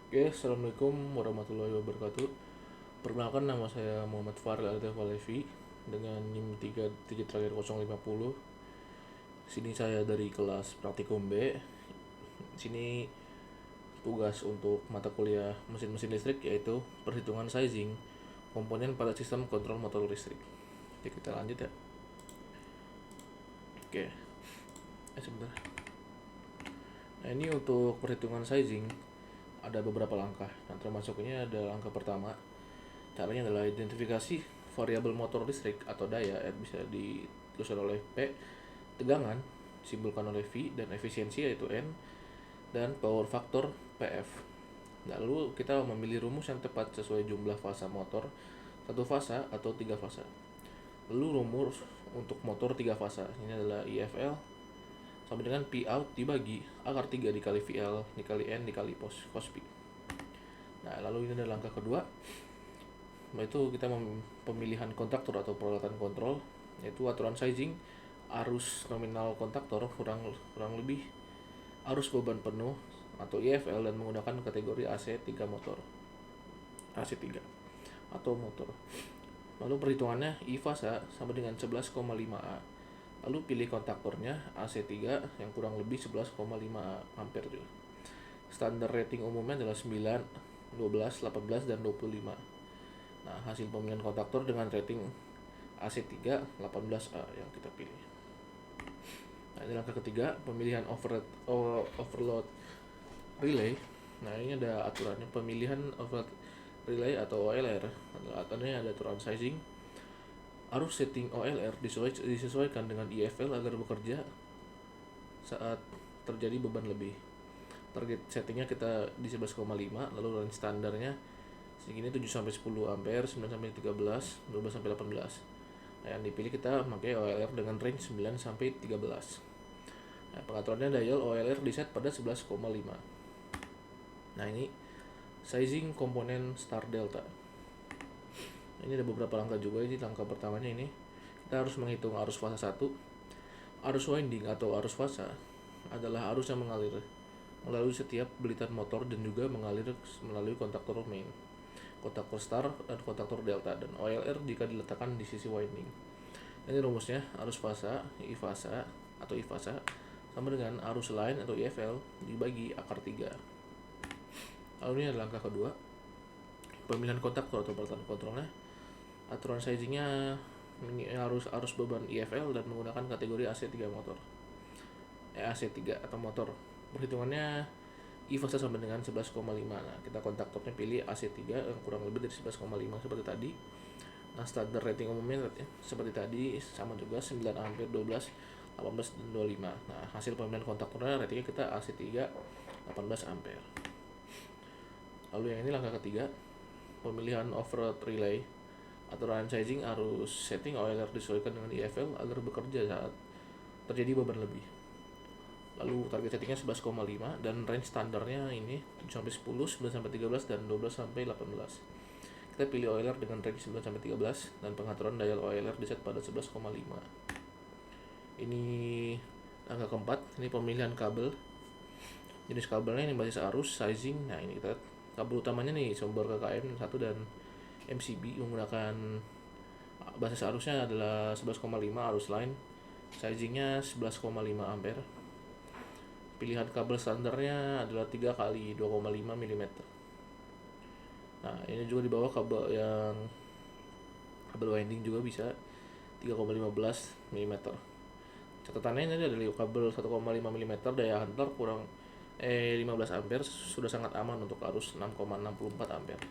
Oke, Assalamualaikum warahmatullahi wabarakatuh. Perkenalkan, nama saya Muhammad Faril Ardefa Levi dengan NIM 37 terakhir 050. Sini saya dari kelas praktikum B. Sini tugas untuk mata kuliah mesin-mesin listrik yaitu perhitungan sizing komponen pada sistem kontrol motor listrik. Oke, kita lanjut ya. Oke, sebentar. Nah, ini untuk perhitungan sizing ada beberapa langkah. Nah, termasuknya ada langkah pertama. Caranya adalah identifikasi variabel motor listrik atau daya yang bisa dituliskan oleh P, tegangan disimbolkan oleh V, dan efisiensi yaitu N, dan power factor PF. Lalu kita memilih rumus yang tepat sesuai jumlah fasa motor, satu fasa atau tiga fasa. Lalu rumus untuk motor tiga fasa ini adalah IFL sama dengan P out dibagi akar 3 dikali VL dikali N dikali cos P. Nah, lalu ini adalah langkah kedua, yaitu kita pemilihan kontaktor atau peralatan kontrol, yaitu aturan sizing arus nominal kontaktor kurang lebih arus beban penuh atau IFL dan menggunakan kategori AC3 motor. AC3 atau motor. Lalu perhitungannya I fasa sama dengan 11,5 A. Lalu pilih kontaktornya AC3 yang kurang lebih 11,5 ampere juga. Standar rating umumnya adalah 9, 12, 18 dan 25. Nah, hasil pemilihan kontaktor dengan rating AC3 18A yang kita pilih. Nah, ini langkah ketiga, pemilihan overload relay. Nah, ini ada aturannya, pemilihan overload relay atau OLR. Aturannya ada aturan sizing. Arus setting OLR disesuaikan dengan IFL agar bekerja saat terjadi beban lebih. Target settingnya kita di 11,5, lalu range standarnya segini 7 sampai 10 ampere, 9 sampai 13, 12 sampai 18. Nah, yang dipilih kita pakai OLR dengan range 9 sampai 13. Nah, pengaturannya dial OLR di set pada 11,5. Nah, ini sizing komponen star delta. Ini ada beberapa langkah juga. Ini langkah pertamanya ini kita harus menghitung arus fasa 1. Arus winding atau arus fasa adalah arus yang mengalir melalui setiap belitan motor dan juga mengalir melalui kontaktor main, kontaktor star dan kontaktor delta, dan OLR jika diletakkan di sisi winding. Ini rumusnya, arus fasa I fasa atau I fasa sama dengan arus line atau IFL dibagi akar 3. Lalu ini adalah langkah kedua, pemilihan kontaktor atau peralatan kontrolnya. Aturan sizingnya ini arus beban IFL dan menggunakan kategori AC3 motor. AC3 atau motor. Perhitungannya I fasa sama dengan 11,5. Nah, kita kontaktornya pilih AC3 yang kurang lebih dari 11,5 seperti tadi. Nah, standar rating umumnya seperti tadi sama juga 9 ampere, 12, 18 dan 25. Nah, hasil pemilihan kontaktornya ratingnya kita AC3 18 ampere. Lalu yang ini langkah ketiga, pemilihan overload relay. Aturan sizing arus setting OLR disesuaikan dengan IFL agar bekerja saat terjadi beban lebih. Lalu target settingnya 11,5 dan range standarnya ini 7 sampai 10, 9 sampai 13 dan 12 sampai 18. Kita pilih OLR dengan range 9 sampai 13 dan pengaturan dial OLR diset pada 11,5. Ini angka keempat, ini pemilihan kabel. Jenis kabelnya ini basis arus, sizing. Nah, ini kita kabel utamanya nih sumber KKM 1 dan MCB menggunakan basis arusnya adalah 11,5 arus line, sizingnya 11,5 ampere. Pilihan kabel standarnya adalah 3 kali 2,5 mm. Nah, ini juga di bawah kabel winding juga bisa 3,15 mm. Catatannya ini ada kabel 1,5 mm daya hantar kurang 15 ampere sudah sangat aman untuk arus 6,64 ampere.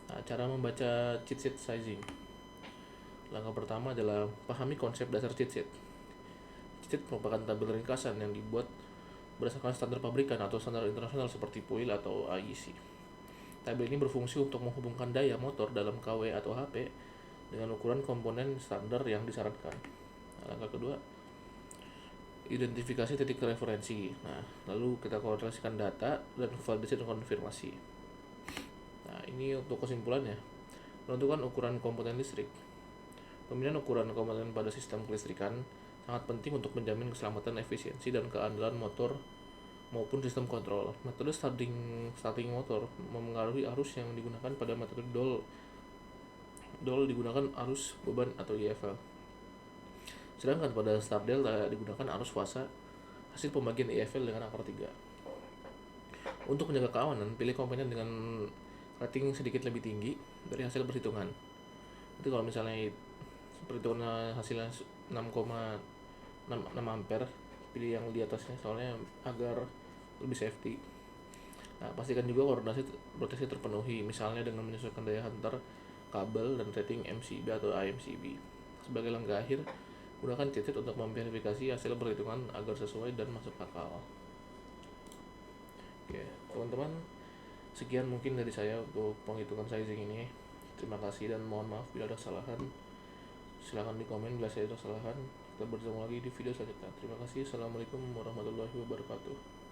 Nah, cara membaca chipset sizing. Langkah pertama adalah pahami konsep dasar chipset. Chipset merupakan tabel ringkasan yang dibuat berdasarkan standar pabrikan atau standar internasional seperti PUIL atau IEC. Tabel ini berfungsi untuk menghubungkan daya motor dalam KW atau HP dengan ukuran komponen standar yang disarankan. Nah, langkah kedua, identifikasi titik referensi. Nah, lalu kita korelasikan data dan validasi dan konfirmasi. Nah, ini untuk kesimpulannya. Menentukan ukuran komponen listrik. Pemilihan ukuran komponen pada sistem kelistrikan sangat penting untuk menjamin keselamatan, efisiensi, dan keandalan motor maupun sistem kontrol. Metode starting motor mempengaruhi arus yang digunakan. Pada metode dol digunakan arus beban atau IFL. Sedangkan pada start delta digunakan arus fasa hasil pembagian IFL dengan akar 3. Untuk menjaga keamanan, pilih komponen dengan rating sedikit lebih tinggi dari hasil perhitungan. Jadi kalau misalnya perhitungan hasilnya 6,6 ampere, pilih yang di atasnya soalnya agar lebih safety. Nah, pastikan juga koordinasi proteksi terpenuhi, misalnya dengan menyesuaikan daya hantar kabel dan rating MCB atau IMCB. Sebagai langkah akhir, gunakan cheat sheet untuk memverifikasi hasil perhitungan agar sesuai dan masuk akal. Oke, teman-teman, sekian mungkin dari saya untuk penghitungan sizing ini. Terima kasih dan mohon maaf bila ada kesalahan. Silahkan di komen bila saya ada kesalahan. Kita bertemu lagi di video selanjutnya. Terima kasih. Assalamualaikum warahmatullahi wabarakatuh.